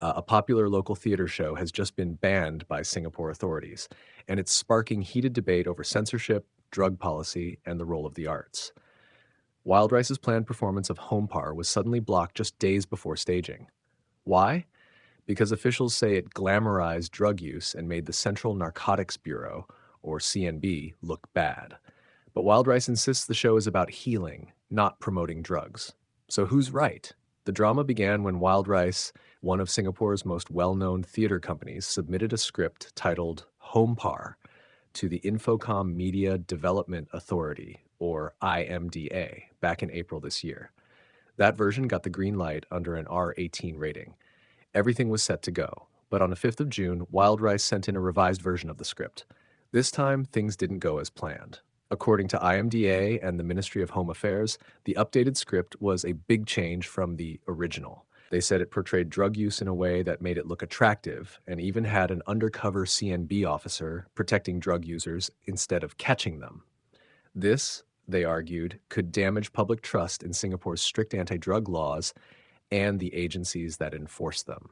A popular local theater show has just been banned by Singapore authorities, and it's sparking heated debate over censorship, drug policy, and the role of the arts. Wild Rice's planned performance of Homepar was suddenly blocked just days before staging. Why? Because officials say it glamorized drug use and made the Central Narcotics Bureau, or CNB, look bad. But Wild Rice insists the show is about healing, not promoting drugs. So who's right? The drama began when Wild Rice, one of Singapore's most well-known theater companies, submitted a script titled Homepar to the Infocom Media Development Authority, or IMDA, back in April this year. That version got the green light under an R18 rating. Everything was set to go, but on the 5th of June, Wild Rice sent in a revised version of the script. This time, things didn't go as planned. According to IMDA and the Ministry of Home Affairs, the updated script was a big change from the original. They said it portrayed drug use in a way that made it look attractive and even had an undercover CNB officer protecting drug users instead of catching them. This, they argued, could damage public trust in Singapore's strict anti-drug laws and the agencies that enforce them.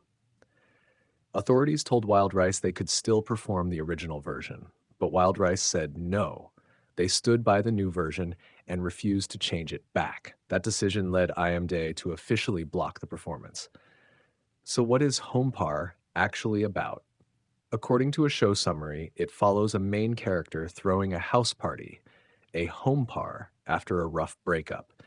Authorities told Wild Rice they could still perform the original version, but Wild Rice said no. They stood by the new version and refused to change it back. That decision led IMDA to officially block the performance. So what is Homepar actually about? According to a show summary, it follows a main character throwing a house party, a homepar, after a rough breakup.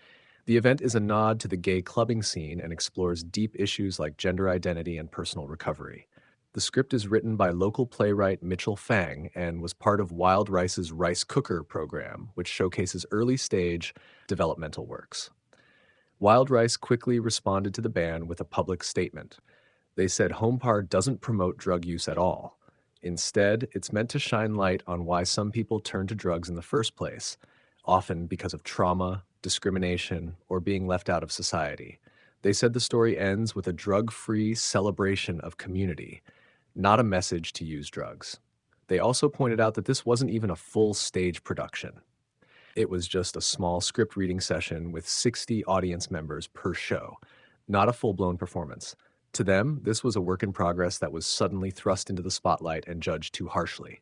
The event is a nod to the gay clubbing scene and explores deep issues like gender identity and personal recovery. The script is written by local playwright Mitchell Fang and was part of Wild Rice's Rice Cooker program, which showcases early-stage developmental works. Wild Rice quickly responded to the ban with a public statement. They said Homepar doesn't promote drug use at all. Instead, it's meant to shine light on why some people turn to drugs in the first place, often because of trauma, discrimination, or being left out of society. They said the story ends with a drug-free celebration of community, not a message to use drugs. They also pointed out that this wasn't even a full stage production. It was just a small script reading session with 60 audience members per show, not a full-blown performance. To them, this was a work in progress that was suddenly thrust into the spotlight and judged too harshly.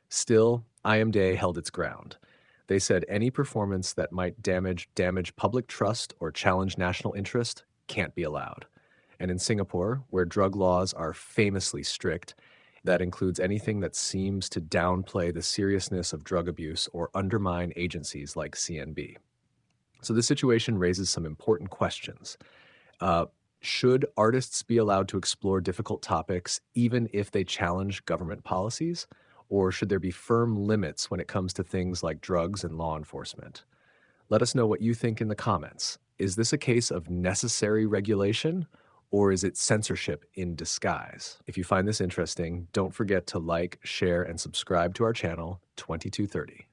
Still, IMDA held its ground. They said any performance that might damage public trust or challenge national interest can't be allowed. And in Singapore, where drug laws are famously strict, that includes anything that seems to downplay the seriousness of drug abuse or undermine agencies like CNB. So this situation raises some important questions. Should artists be allowed to explore difficult topics even if they challenge government policies? Or should there be firm limits when it comes to things like drugs and law enforcement? Let us know what you think in the comments. Is this a case of necessary regulation, or is it censorship in disguise? If you find this interesting, don't forget to like, share, and subscribe to our channel, 2230.